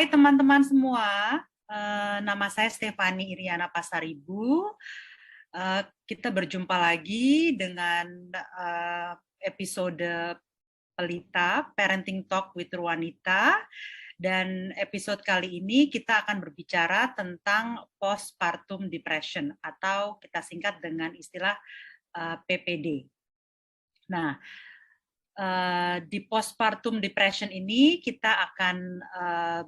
Hai teman-teman semua, nama saya Stefani Iriana Pasaribu. Kita berjumpa lagi dengan episode Pelita, Parenting Talk with Ruanita. Dan episode kali ini kita akan berbicara tentang postpartum depression atau kita singkat dengan istilah PPD. Nah, di postpartum depression ini kita akan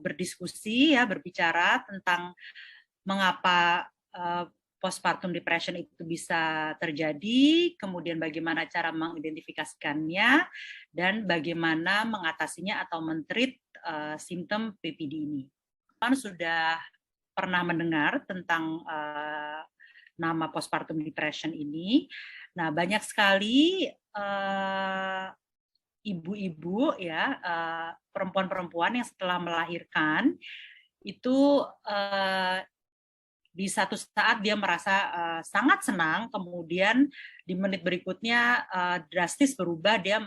berdiskusi berbicara tentang mengapa postpartum depression itu bisa terjadi, kemudian bagaimana cara mengidentifikasikannya, dan bagaimana mengatasinya atau men-treat simptom PPD ini. Teman teman sudah pernah mendengar tentang nama postpartum depression ini. Nah, banyak sekali ibu-ibu perempuan-perempuan yang setelah melahirkan itu di satu saat dia merasa sangat senang, kemudian di menit berikutnya drastis berubah, dia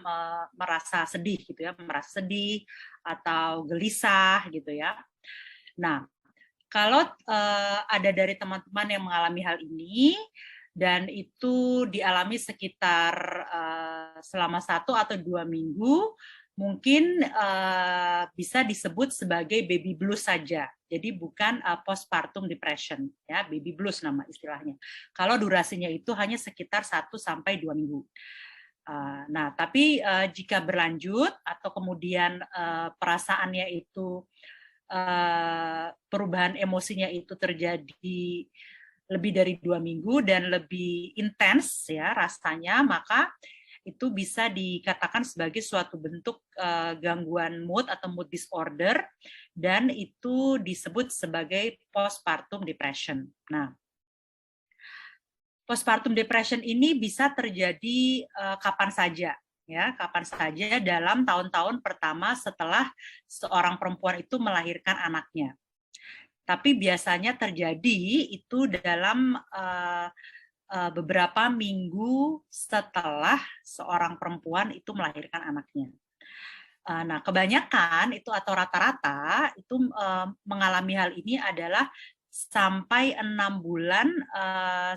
merasa sedih gitu ya, merasa sedih atau gelisah gitu ya. Nah, kalau ada dari teman-teman yang mengalami hal ini dan itu dialami sekitar selama 1 atau 2 minggu, mungkin bisa disebut sebagai baby blues saja. Jadi bukan postpartum depression, ya, baby blues nama istilahnya. Kalau durasinya itu hanya sekitar 1 sampai 2 minggu. Nah, tapi jika berlanjut atau kemudian perasaannya itu perubahan emosinya itu terjadi lebih dari 2 minggu dan lebih intens ya rasanya, maka itu bisa dikatakan sebagai suatu bentuk gangguan mood atau mood disorder, dan itu disebut sebagai postpartum depression. Nah, postpartum depression ini bisa terjadi kapan saja, ya, kapan saja dalam tahun-tahun pertama setelah seorang perempuan itu melahirkan anaknya. Tapi biasanya terjadi itu dalam beberapa minggu setelah seorang perempuan itu melahirkan anaknya. Nah, kebanyakan itu atau rata-rata itu mengalami hal ini adalah sampai 6 bulan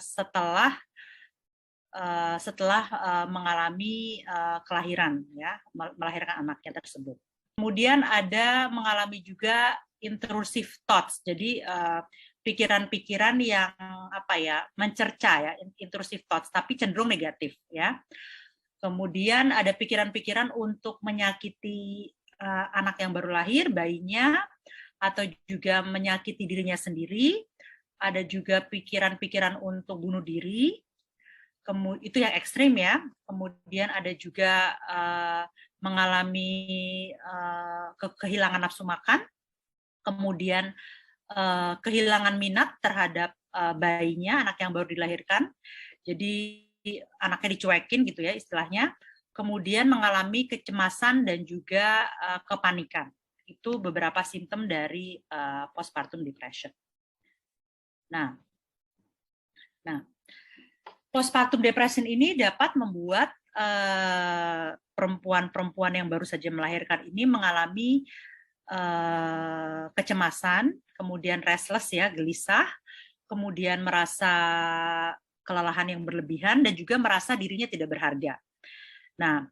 setelah mengalami kelahiran, ya, melahirkan anaknya tersebut. Kemudian ada mengalami juga intrusive thoughts, jadi pikiran-pikiran yang mencerca ya, intrusive thoughts, tapi cenderung negatif ya. Kemudian ada pikiran-pikiran untuk menyakiti anak yang baru lahir, bayinya, atau juga menyakiti dirinya sendiri. Ada juga pikiran-pikiran untuk bunuh diri, itu yang ekstrim ya. Kemudian ada juga mengalami kehilangan nafsu makan, kemudian kehilangan minat terhadap bayinya, anak yang baru dilahirkan, jadi anaknya dicuekin gitu ya istilahnya, kemudian mengalami kecemasan dan juga kepanikan. Itu beberapa simptom dari postpartum depression. Nah, postpartum depression ini dapat membuat perempuan-perempuan yang baru saja melahirkan ini mengalami kecemasan, kemudian restless ya, gelisah, kemudian merasa kelelahan yang berlebihan, dan juga merasa dirinya tidak berharga. Nah,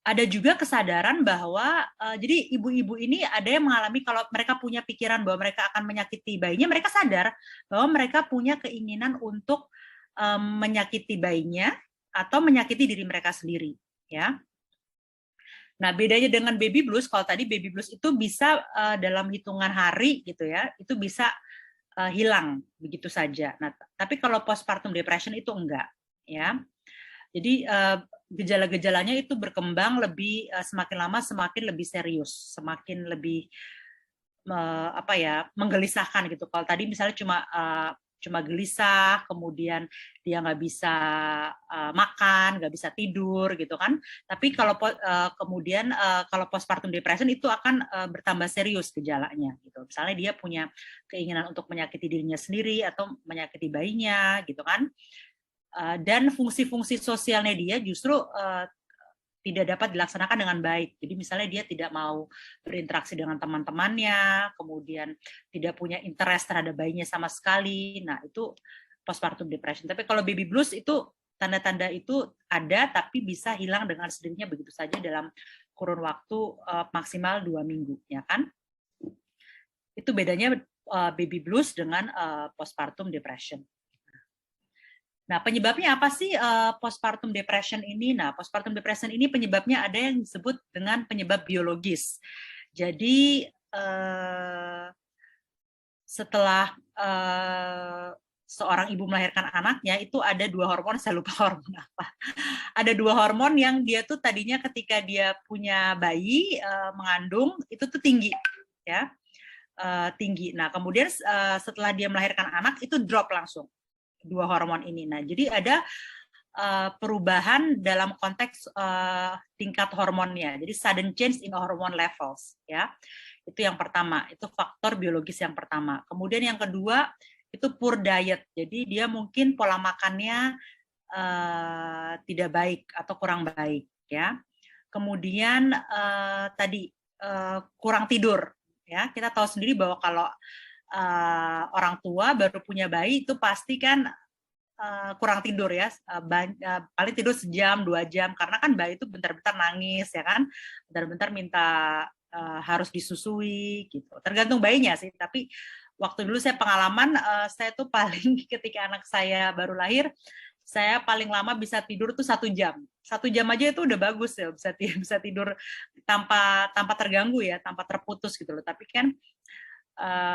ada juga kesadaran bahwa jadi ibu-ibu ini ada yang mengalami kalau mereka punya pikiran bahwa mereka akan menyakiti bayinya, mereka sadar bahwa mereka punya keinginan untuk menyakiti bayinya atau menyakiti diri mereka sendiri, ya. Nah, bedanya dengan baby blues, kalau tadi baby blues itu bisa dalam hitungan hari gitu ya, itu bisa hilang begitu saja. Nah, tapi kalau postpartum depression itu enggak, ya. Jadi gejala-gejalanya itu berkembang lebih semakin lama semakin lebih serius, semakin lebih menggelisahkan gitu. Kalau tadi misalnya cuma gelisah, kemudian dia nggak bisa makan, nggak bisa tidur gitu kan. Tapi kalau kemudian kalau postpartum depression itu akan bertambah serius gejalanya gitu. Misalnya dia punya keinginan untuk menyakiti dirinya sendiri atau menyakiti bayinya gitu kan. Dan fungsi-fungsi sosialnya dia justru tidak dapat dilaksanakan dengan baik. Jadi misalnya dia tidak mau berinteraksi dengan teman-temannya, kemudian tidak punya interest terhadap bayinya sama sekali. Nah, itu postpartum depression. Tapi kalau baby blues itu tanda-tanda itu ada, tapi bisa hilang dengan sendirinya begitu saja dalam kurun waktu maksimal 2 minggu, ya kan? Itu bedanya baby blues dengan postpartum depression. Nah, penyebabnya apa sih postpartum depression ini? Nah, postpartum depression ini penyebabnya ada yang disebut dengan penyebab biologis. Jadi, setelah seorang ibu melahirkan anaknya, itu ada 2 hormon, saya lupa hormon apa. Ada 2 hormon yang dia tuh tadinya ketika dia punya bayi, mengandung, itu tuh tinggi, ya. Tinggi. Nah, kemudian setelah dia melahirkan anak, itu drop langsung. 2 hormon ini. Nah, jadi ada perubahan dalam konteks tingkat hormonnya. Jadi sudden change in hormone levels, ya. Itu yang pertama, itu faktor biologis yang pertama. Kemudian yang kedua itu poor diet. Jadi dia mungkin pola makannya tidak baik atau kurang baik, ya. Kemudian tadi kurang tidur, ya. Kita tahu sendiri bahwa kalau orang tua baru punya bayi itu pasti kan kurang tidur, ya, paling tidur sejam 2 jam, karena kan bayi itu bentar-bentar nangis, ya kan, bentar-bentar minta harus disusui gitu, tergantung bayinya sih. Tapi waktu dulu saya pengalaman, saya tuh paling ketika anak saya baru lahir, saya paling lama bisa tidur tuh 1 jam. 1 jam aja itu udah bagus ya, bisa tidur tanpa terganggu, ya, tanpa terputus gitu loh. Tapi kan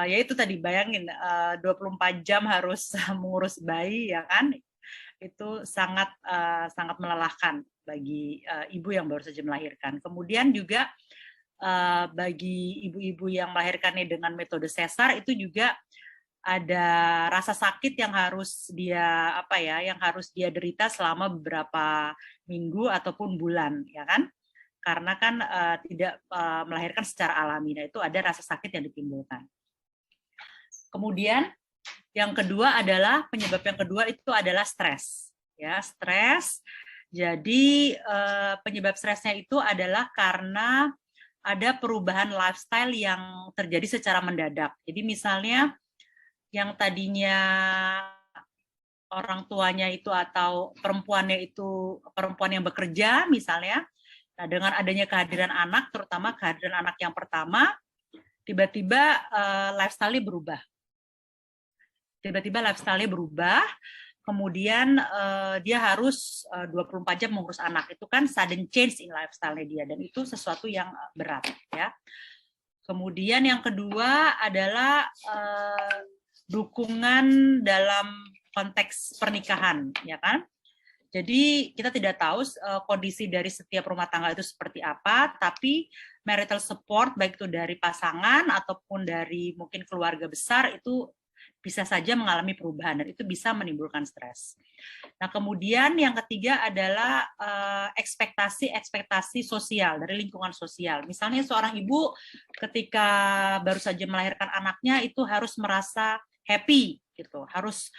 ya itu tadi, bayangin 24 jam harus mengurus bayi, ya kan, itu sangat melelahkan bagi ibu yang baru saja melahirkan. Kemudian juga bagi ibu-ibu yang melahirkannya dengan metode sesar, itu juga ada rasa sakit yang harus dia yang harus dia derita selama beberapa minggu ataupun bulan, ya kan, karena kan tidak melahirkan secara alami. Nah, itu ada rasa sakit yang ditimbulkan. Kemudian yang kedua adalah, penyebab yang kedua itu adalah stres, ya, stres. Jadi penyebab stresnya itu adalah karena ada perubahan lifestyle yang terjadi secara mendadak. Jadi misalnya yang tadinya orang tuanya itu atau perempuannya itu perempuan yang bekerja misalnya, nah dengan adanya kehadiran anak, terutama kehadiran anak yang pertama, tiba-tiba lifestyle-nya berubah. Tiba-tiba lifestyle-nya berubah, kemudian dia harus 24 jam mengurus anak. Itu kan sudden change in lifestyle-nya dia, dan itu sesuatu yang berat, ya. Kemudian yang kedua adalah dukungan dalam konteks pernikahan, ya kan. Jadi kita tidak tahu kondisi dari setiap rumah tangga itu seperti apa, tapi marital support baik itu dari pasangan ataupun dari mungkin keluarga besar itu bisa saja mengalami perubahan, dan itu bisa menimbulkan stres. Nah, kemudian yang ketiga adalah ekspektasi sosial, dari lingkungan sosial. Misalnya seorang ibu ketika baru saja melahirkan anaknya itu harus merasa happy, gitu, harus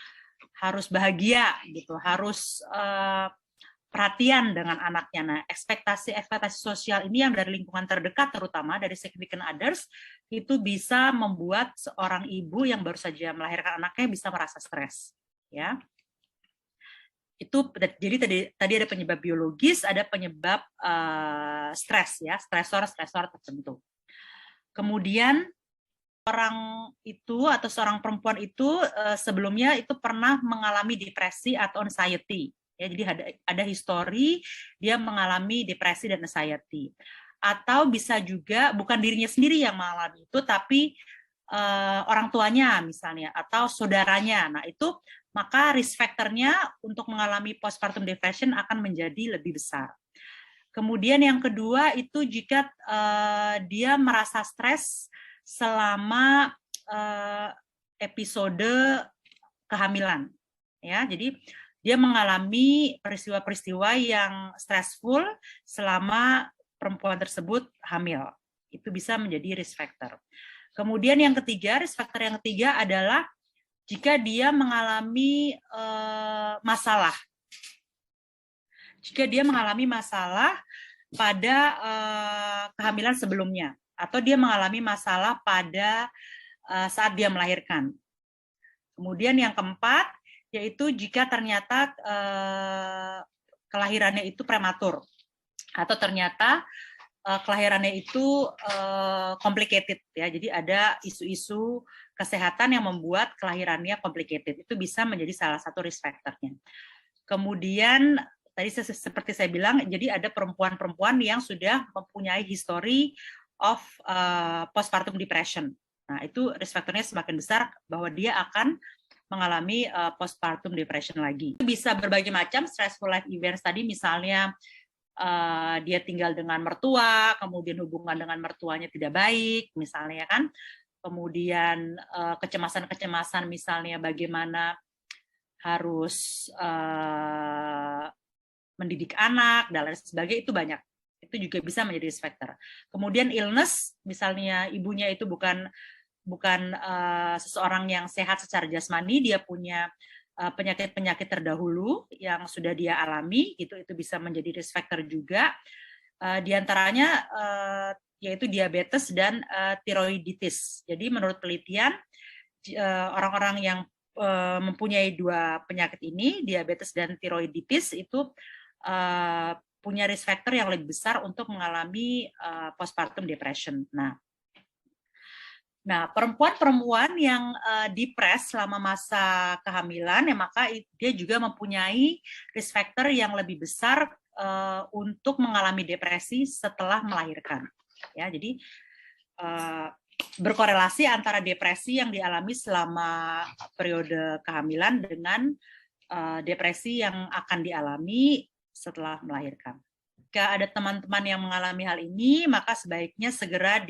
bahagia, gitu, harus perhatian dengan anaknya. Nah, ekspektasi sosial ini yang dari lingkungan terdekat, terutama dari significant others, itu bisa membuat seorang ibu yang baru saja melahirkan anaknya bisa merasa stres, ya. Itu jadi tadi ada penyebab biologis, ada penyebab stres, ya, stresor tertentu. Kemudian orang itu atau seorang perempuan itu sebelumnya itu pernah mengalami depresi atau anxiety. Ya, jadi ada histori dia mengalami depresi dan anxiety. Atau bisa juga bukan dirinya sendiri yang mengalami itu, tapi orang tuanya misalnya atau saudaranya. Nah, itu maka risk factor-nya untuk mengalami postpartum depression akan menjadi lebih besar. Kemudian yang kedua itu jika dia merasa stres selama episode kehamilan, ya. Jadi dia mengalami peristiwa-peristiwa yang stressful selama perempuan tersebut hamil. Itu bisa menjadi risk factor. Kemudian yang ketiga, risk factor yang ketiga adalah jika dia mengalami masalah. Jika dia mengalami masalah pada kehamilan sebelumnya, atau dia mengalami masalah pada saat dia melahirkan. Kemudian yang keempat, yaitu jika ternyata kelahirannya itu prematur, atau ternyata kelahirannya itu complicated, ya. Jadi ada isu-isu kesehatan yang membuat kelahirannya complicated. Itu bisa menjadi salah satu risk factor-nya. Kemudian tadi seperti saya bilang, jadi ada perempuan-perempuan yang sudah mempunyai history of postpartum depression. Nah, itu risk factor-nya semakin besar bahwa dia akan mengalami postpartum depression lagi. Itu bisa berbagai macam stressful life events tadi, misalnya dia tinggal dengan mertua, kemudian hubungan dengan mertuanya tidak baik, misalnya kan. Kemudian kecemasan-kecemasan, misalnya bagaimana harus mendidik anak dan lain sebagainya, itu banyak. Itu juga bisa menjadi risk factor. Kemudian illness, misalnya ibunya itu bukan seseorang yang sehat secara jasmani, dia punya penyakit-penyakit terdahulu yang sudah dia alami, itu bisa menjadi risk factor juga. Di antaranya yaitu diabetes dan tiroiditis. Jadi menurut penelitian, orang-orang yang mempunyai dua penyakit ini, diabetes dan tiroiditis, itu punya risk factor yang lebih besar untuk mengalami postpartum depression. Nah, perempuan-perempuan yang depres selama masa kehamilan, ya maka dia juga mempunyai risk factor yang lebih besar untuk mengalami depresi setelah melahirkan. Ya, jadi berkorelasi antara depresi yang dialami selama periode kehamilan dengan depresi yang akan dialami setelah melahirkan. Jika ada teman-teman yang mengalami hal ini, maka sebaiknya segera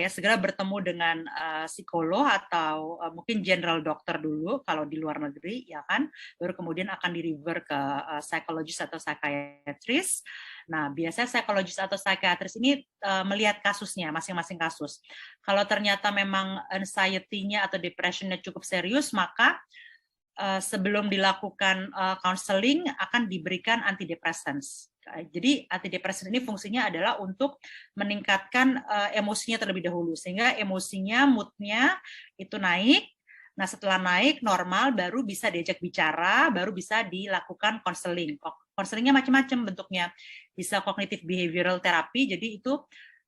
segera bertemu dengan psikolog atau mungkin general dokter dulu kalau di luar negeri, ya kan, baru kemudian akan di-refer ke psikologis atau psikiatris. Nah, biasanya psikologis atau psikiatris ini melihat kasusnya, masing-masing kasus. Kalau ternyata memang anxiety-nya atau depression-nya cukup serius, maka sebelum dilakukan counseling akan diberikan antidepressants. Jadi antidepresan ini fungsinya adalah untuk meningkatkan emosinya terlebih dahulu, sehingga emosinya, moodnya itu naik. Nah, setelah naik normal, baru bisa diajak bicara, baru bisa dilakukan konseling. Konselingnya macam-macam bentuknya, bisa cognitive behavioral therapy. Jadi itu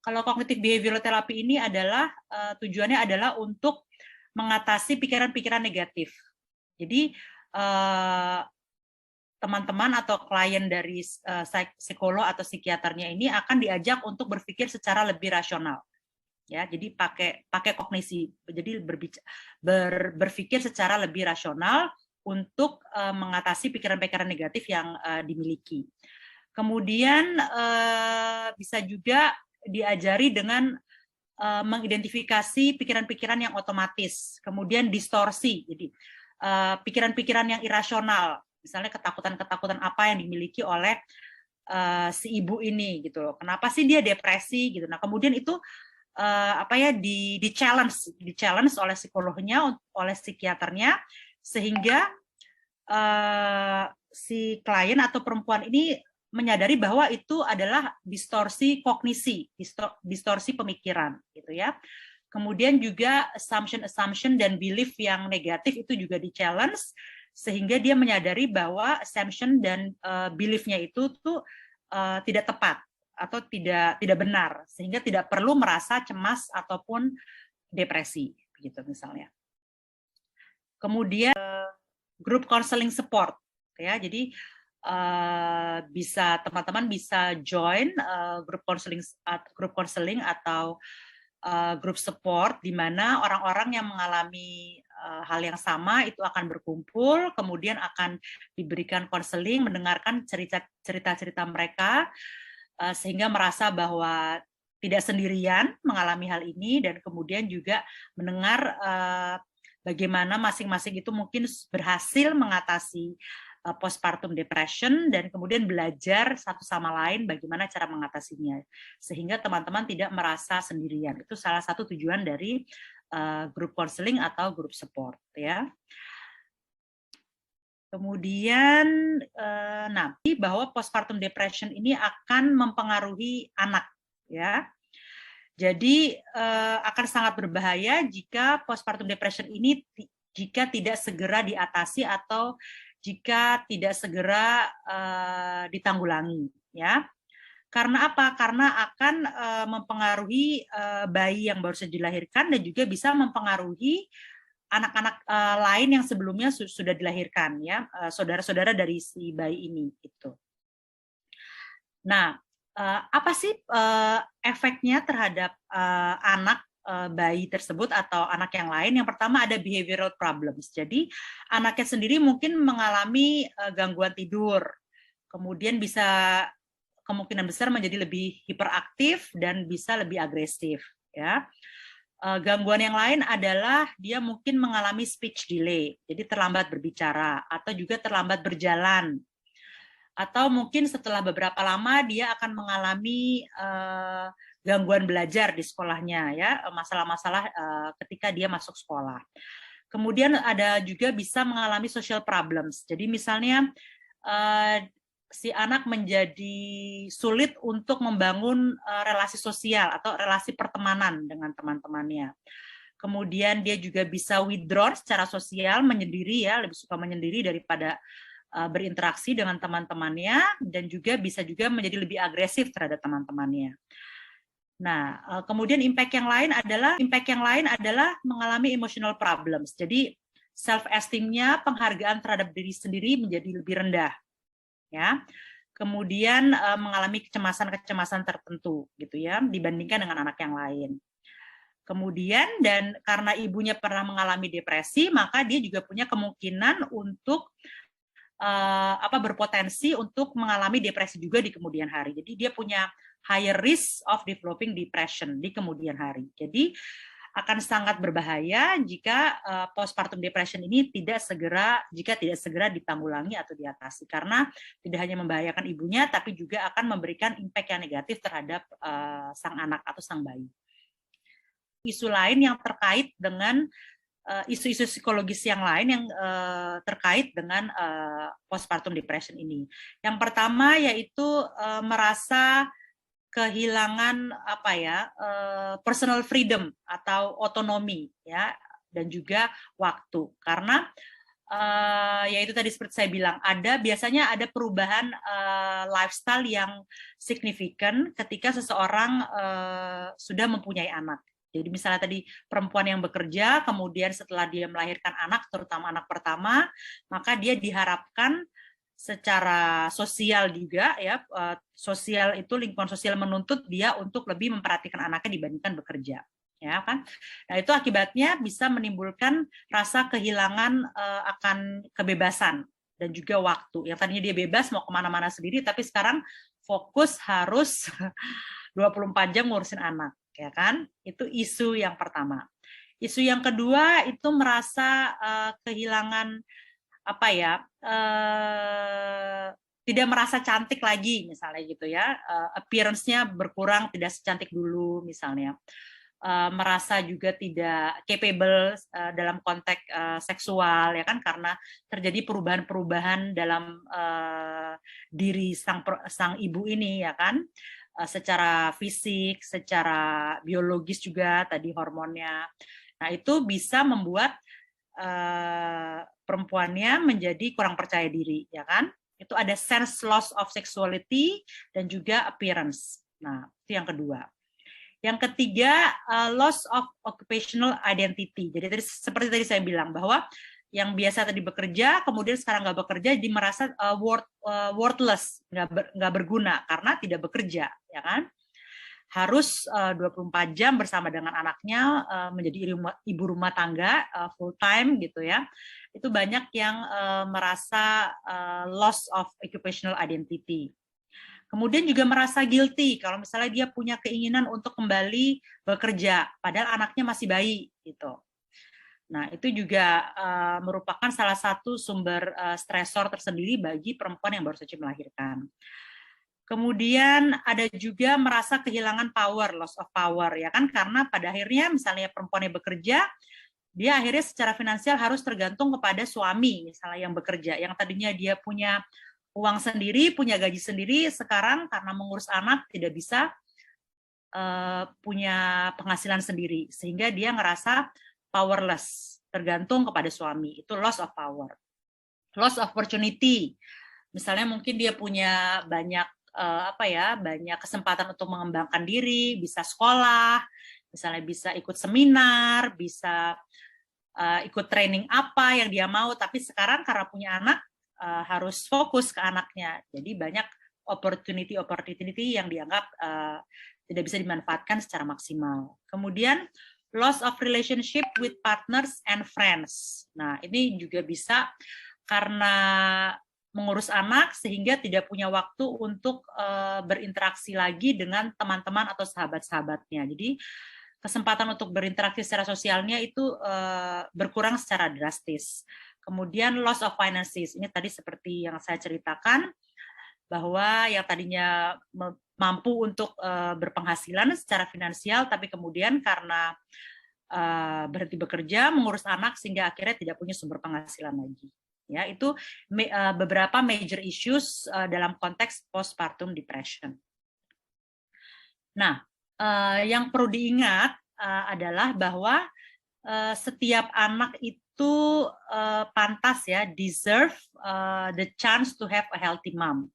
kalau cognitive behavioral therapy ini adalah tujuannya adalah untuk mengatasi pikiran-pikiran negatif. Jadi teman-teman atau klien dari psikolog atau psikiaternya ini akan diajak untuk berpikir secara lebih rasional, ya. Jadi pakai kognisi, jadi berpikir secara lebih rasional untuk mengatasi pikiran-pikiran negatif yang dimiliki. Kemudian bisa juga diajari dengan mengidentifikasi pikiran-pikiran yang otomatis, kemudian distorsi, jadi pikiran-pikiran yang irasional. Misalnya ketakutan-ketakutan apa yang dimiliki oleh si ibu ini gitu loh. Kenapa sih dia depresi gitu. Nah, kemudian itu di challenge oleh psikolognya, oleh psikiaternya, sehingga si klien atau perempuan ini menyadari bahwa itu adalah distorsi kognisi, distorsi pemikiran gitu ya. Kemudian juga assumption dan belief yang negatif itu juga di-challenge, sehingga dia menyadari bahwa assumption dan belief-nya itu tuh tidak tepat atau tidak benar, sehingga tidak perlu merasa cemas ataupun depresi, begitu misalnya. Kemudian group counseling support, ya. Jadi teman-teman bisa join group counseling atau group support, di mana orang-orang yang mengalami hal yang sama itu akan berkumpul, kemudian akan diberikan konseling, mendengarkan cerita-cerita mereka, sehingga merasa bahwa tidak sendirian mengalami hal ini, dan kemudian juga mendengar bagaimana masing-masing itu mungkin berhasil mengatasi postpartum depression, dan kemudian belajar satu sama lain bagaimana cara mengatasinya, sehingga teman-teman tidak merasa sendirian. Itu salah satu tujuan dari group counseling atau group support, ya. Kemudian nanti bahwa postpartum depression ini akan mempengaruhi anak, ya. Jadi akan sangat berbahaya jika postpartum depression ini jika tidak segera diatasi atau jika tidak segera ditanggulangi, ya. Karena apa? Karena akan mempengaruhi bayi yang baru saja dilahirkan dan juga bisa mempengaruhi anak-anak lain yang sebelumnya sudah dilahirkan, ya, saudara-saudara dari si bayi ini itu. Nah, apa sih efeknya terhadap anak bayi tersebut atau anak yang lain? Yang pertama ada behavioral problems. Jadi anaknya sendiri mungkin mengalami gangguan tidur, kemudian bisa kemungkinan besar menjadi lebih hiperaktif dan bisa lebih agresif, ya. Gangguan yang lain adalah dia mungkin mengalami speech delay, jadi terlambat berbicara atau juga terlambat berjalan. Atau mungkin setelah beberapa lama dia akan mengalami gangguan belajar di sekolahnya, ya, masalah-masalah ketika dia masuk sekolah. Kemudian ada juga bisa mengalami social problems. Jadi misalnya si anak menjadi sulit untuk membangun relasi sosial atau relasi pertemanan dengan teman-temannya. Kemudian dia juga bisa withdraw secara sosial, menyendiri, ya, lebih suka menyendiri daripada berinteraksi dengan teman-temannya, dan juga bisa juga menjadi lebih agresif terhadap teman-temannya. Nah, kemudian impact yang lain adalah mengalami emotional problems. Jadi self esteem-nya, penghargaan terhadap diri sendiri menjadi lebih rendah, ya. Kemudian mengalami kecemasan-kecemasan tertentu, gitu ya, dibandingkan dengan anak yang lain. Kemudian dan karena ibunya pernah mengalami depresi, maka dia juga punya kemungkinan untuk berpotensi untuk mengalami depresi juga di kemudian hari. Jadi dia punya higher risk of developing depression di kemudian hari. Jadi akan sangat berbahaya jika postpartum depression ini tidak segera ditanggulangi atau diatasi, karena tidak hanya membahayakan ibunya tapi juga akan memberikan impact yang negatif terhadap sang anak atau sang bayi. Isu lain yang terkait dengan isu-isu psikologis yang lain yang terkait dengan postpartum depression ini. Yang pertama yaitu merasa kehilangan personal freedom atau otonomi, ya, dan juga waktu, karena yaitu tadi seperti saya bilang biasanya ada perubahan lifestyle yang signifikan ketika seseorang sudah mempunyai anak. Jadi misalnya tadi perempuan yang bekerja, kemudian setelah dia melahirkan anak, terutama anak pertama, maka dia diharapkan secara sosial juga, ya, sosial itu lingkungan sosial menuntut dia untuk lebih memperhatikan anaknya dibandingkan bekerja, ya kan. Nah itu akibatnya bisa menimbulkan rasa kehilangan akan kebebasan dan juga waktu. Yang tadinya dia bebas mau kemana-mana sendiri, tapi sekarang fokus harus 24 jam ngurusin anak, ya kan. Itu isu yang pertama. Isu yang kedua itu merasa kehilangan tidak merasa cantik lagi, misalnya gitu, ya, appearance-nya berkurang, tidak secantik dulu misalnya, merasa juga tidak capable dalam konteks seksual, ya kan, karena terjadi perubahan-perubahan dalam diri sang ibu ini, ya kan, secara fisik, secara biologis juga tadi hormonnya. Nah itu bisa membuat perempuannya menjadi kurang percaya diri, ya kan? Itu ada sense loss of sexuality dan juga appearance. Nah, itu yang kedua. Yang ketiga, loss of occupational identity. Jadi seperti tadi saya bilang bahwa yang biasa tadi bekerja, kemudian sekarang nggak bekerja, jadi merasa worthless, nggak berguna karena tidak bekerja, ya kan? Harus 24 jam bersama dengan anaknya, menjadi ibu rumah tangga full time gitu, ya. Itu banyak yang merasa loss of occupational identity. Kemudian juga merasa guilty kalau misalnya dia punya keinginan untuk kembali bekerja padahal anaknya masih bayi gitu. Nah, itu juga merupakan salah satu sumber stresor tersendiri bagi perempuan yang baru saja melahirkan. Kemudian ada juga merasa kehilangan power, loss of power, ya kan, karena pada akhirnya misalnya perempuannya bekerja, dia akhirnya secara finansial harus tergantung kepada suami, misalnya yang bekerja, yang tadinya dia punya uang sendiri, punya gaji sendiri, sekarang karena mengurus anak tidak bisa punya penghasilan sendiri, sehingga dia ngerasa powerless, tergantung kepada suami. Itu loss of power. Loss of opportunity, misalnya mungkin dia punya banyak banyak kesempatan untuk mengembangkan diri, bisa sekolah, misalnya bisa ikut seminar, bisa ikut training apa yang dia mau, tapi sekarang karena punya anak harus fokus ke anaknya, jadi banyak opportunity yang dianggap tidak bisa dimanfaatkan secara maksimal. Kemudian loss of relationship with partners and friends. Nah, ini juga bisa karena mengurus anak sehingga tidak punya waktu untuk berinteraksi lagi dengan teman-teman atau sahabat-sahabatnya. Jadi kesempatan untuk berinteraksi secara sosialnya itu berkurang secara drastis. Kemudian loss of finances, ini tadi seperti yang saya ceritakan, bahwa yang tadinya mampu untuk berpenghasilan secara finansial, tapi kemudian karena berhenti bekerja, mengurus anak, sehingga akhirnya tidak punya sumber penghasilan lagi. Ya, itu beberapa major issues dalam konteks postpartum depression. Nah, yang perlu diingat adalah bahwa setiap anak itu pantas ya, deserve the chance to have a healthy mom.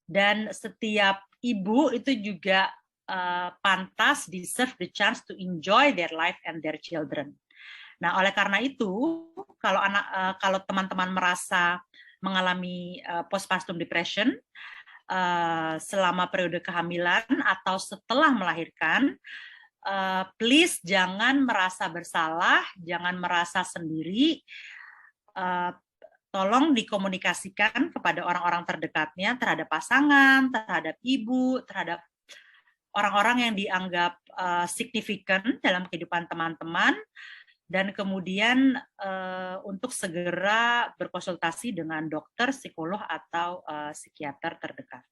Dan setiap ibu itu juga pantas, deserve the chance to enjoy their life and their children. Nah, oleh karena itu, kalau teman-teman merasa mengalami postpartum depression selama periode kehamilan atau setelah melahirkan, please jangan merasa bersalah, jangan merasa sendiri. Tolong dikomunikasikan kepada orang-orang terdekatnya, terhadap pasangan, terhadap ibu, terhadap orang-orang yang dianggap signifikan dalam kehidupan teman-teman, dan kemudian untuk segera berkonsultasi dengan dokter, psikolog, atau psikiater terdekat.